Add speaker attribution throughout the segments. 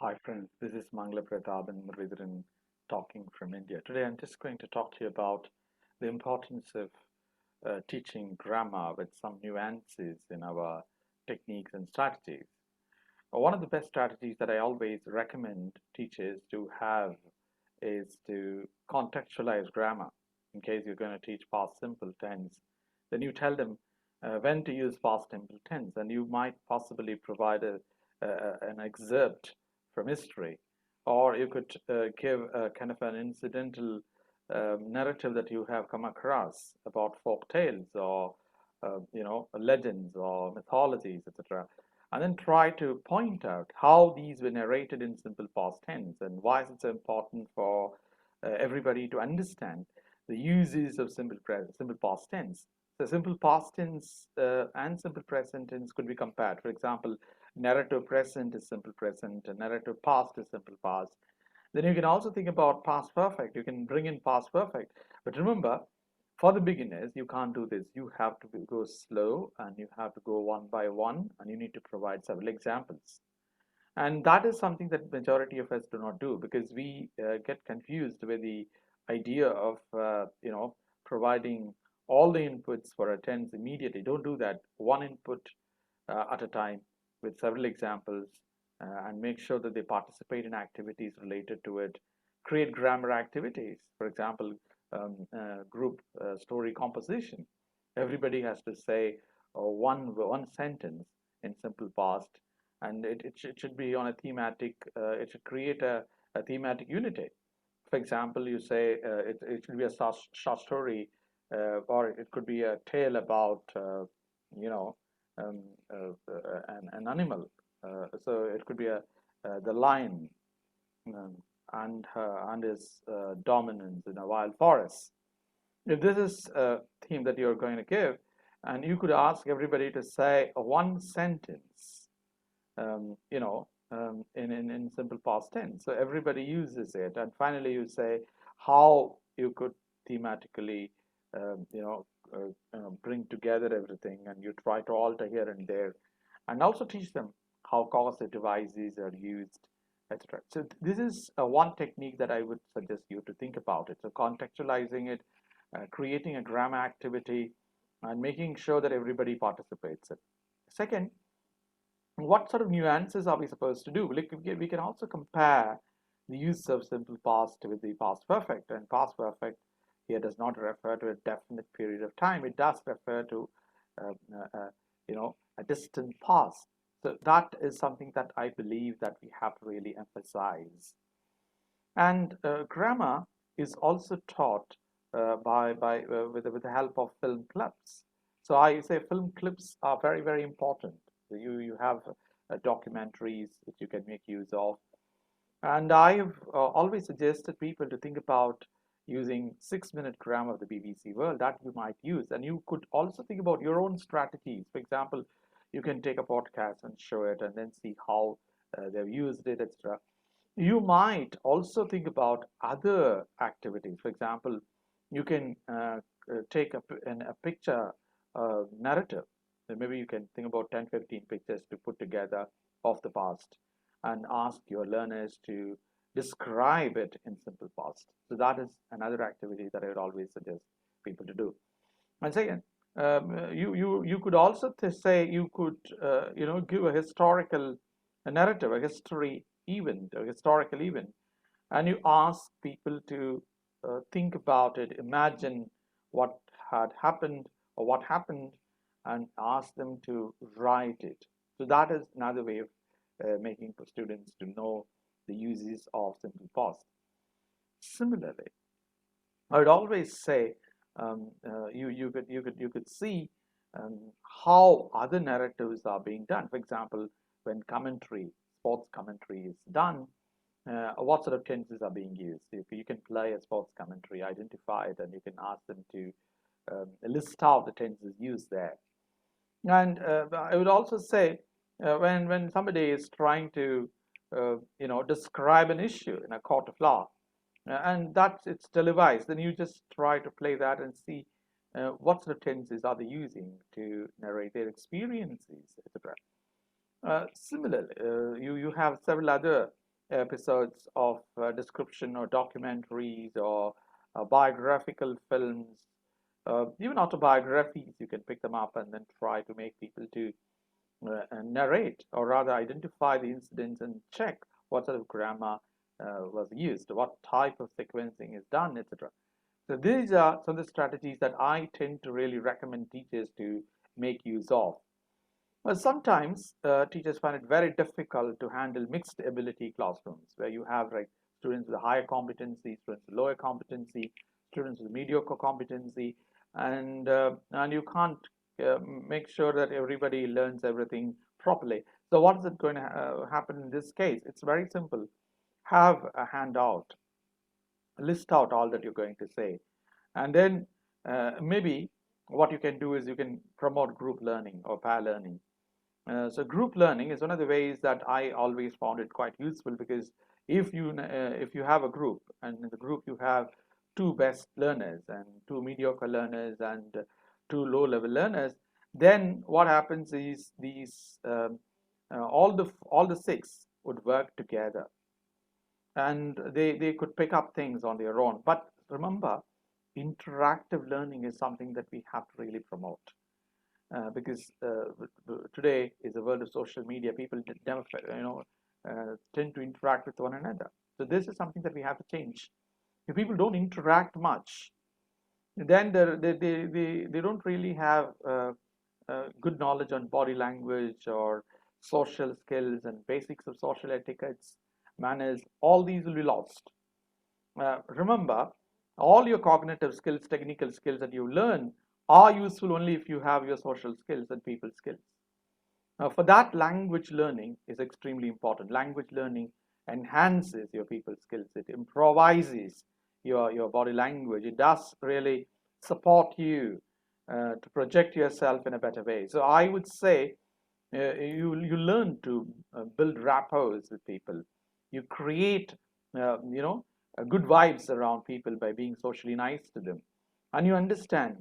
Speaker 1: Hi friends, this is Mangalaprathaban talking from India. Today I'm just going to talk to you about the importance of teaching grammar with some nuances in our techniques and strategies. One of the best strategies that I always recommend teachers to have is to contextualize grammar. In case you're going to teach past simple tense, then you tell them when to use past simple tense, and you might possibly provide an excerpt from history, or you could give a kind of an incidental narrative that you have come across about folk tales or legends or mythologies, etc., and then try to point out how these were narrated in simple past tense and why is it so important for everybody to understand the uses of simple past tense. So simple past tense and simple present tense could be compared. For example, narrative present is simple present, and narrative past is simple past. Then you can also think about past perfect. You can bring in past perfect. But remember, for the beginners, you can't do this. You have to go slow and you have to go one by one, and you need to provide several examples. And that is something that majority of us do not do because we get confused with the idea of providing all the inputs for a tense immediately. Don't do that. One input at a time with several examples, and make sure that they participate in activities related to it. Create grammar activities. For example, group story composition. Everybody has to say one sentence in simple past, and it should be on a thematic. It should create a thematic unity. For example, you say it should be a short story, or it could be a tale about you know um, an animal. So it could be the lion um, and his dominance in a wild forest. If this is a theme that you're going to give, and you could ask everybody to say one sentence, in simple past tense. So everybody uses it, and finally you say how you could thematically, um, you know, bring together everything, and you try to alter here and there, and also teach them how causative devices are used, etc. So this is one technique that I would suggest you to think about it. So contextualizing it, creating a grammar activity, and making sure that everybody participates in. Second, what sort of nuances are we supposed to do? Like we can also compare the use of simple past with the past perfect, and past perfect here does not refer to a definite period of time. It does refer to uh, uh, uh, a distant past. So that is something that I believe that we have to really emphasize. And grammar is also taught with the help of film clips. So I say film clips are very, very important. So you have documentaries that you can make use of. And I've always suggested people to think about using 6-minute grammar of the BBC World that you might use. And you could also think about your own strategies. For example, you can take a podcast and show it and then see how they've used it, etc. You might also think about other activities. For example, you can take a picture narrative. So maybe you can think about 10, 15 pictures to put together of the past and ask your learners to describe it in simple past. So that is another activity that I would always suggest people to do. And second, you could also say you could give a historical a narrative, a history event, a historical event, and you ask people to think about it, imagine what had happened or what happened, and ask them to write it. So that is another way of making for students to know the uses of simple past. Similarly, I would always say you could see how other narratives are being done. For example, when sports commentary is done, what sort of tenses are being used? You can play a sports commentary, identify it, and you can ask them to list out the tenses used there. And I would also say when somebody is trying to describe an issue in a court of law, and that's it's televised, then you just try to play that and see what sort of tenses are they using to narrate their experiences, etc. Similarly, you have several other episodes of description or documentaries or biographical films, even autobiographies. You can pick them up and then try to make people to narrate, or rather identify the incidents and check what sort of grammar was used, what type of sequencing is done, etc. So these are some of the strategies that I tend to really recommend teachers to make use of. Well, sometimes teachers find it very difficult to handle mixed ability classrooms where you have like students with higher competency, students with lower competency, students with mediocre competency, and you can't make sure that everybody learns everything properly. So what is it going to happen in this case? It's very simple. Have a handout, list out all that you're going to say, and then maybe what you can do is you can promote group learning or pair learning. So group learning is one of the ways that I always found it quite useful, because if you have a group, and in the group you have two best learners and two mediocre learners and two low level learners, then what happens is these all the six would work together, and they could pick up things on their own. But remember, interactive learning is something that we have to really promote, because today is a world of social media. People never, tend to interact with one another. So this is something that we have to change. If people don't interact much, then they don't really have good knowledge on body language or social skills and basics of social etiquettes, manners. All these will be lost. Remember, all your cognitive skills, technical skills that you learn are useful only if you have your social skills and people skills. For that, language learning is extremely important. Language learning enhances your people skills. It improvises your body language. It does really support you to project yourself in a better way. So I would say you learn to build rapport with people. You create good vibes around people by being socially nice to them, and you understand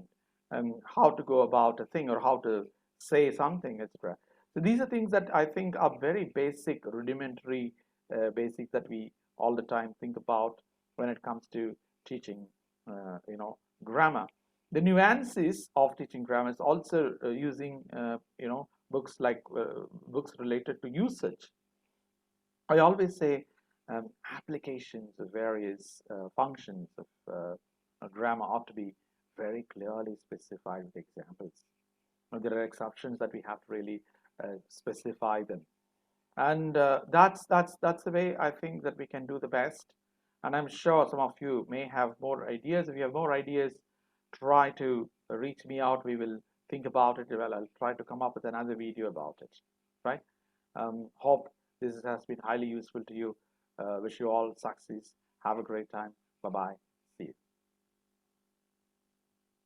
Speaker 1: how to go about a thing or how to say something, etc. So these are things that I think are very basic, rudimentary basics that we all the time think about when it comes to teaching grammar. The nuances of teaching grammar is also using books like books related to usage. I always say applications of various functions of grammar ought to be very clearly specified with examples. There are exceptions that we have to really specify them, and that's the way I think that we can do the best. And I'm sure some of you may have more ideas. If you have more ideas, try to reach me out. We will think about it. Well, I'll try to come up with another video about it, right? Hope this has been highly useful to you. Wish you all success. Have a great time. Bye bye.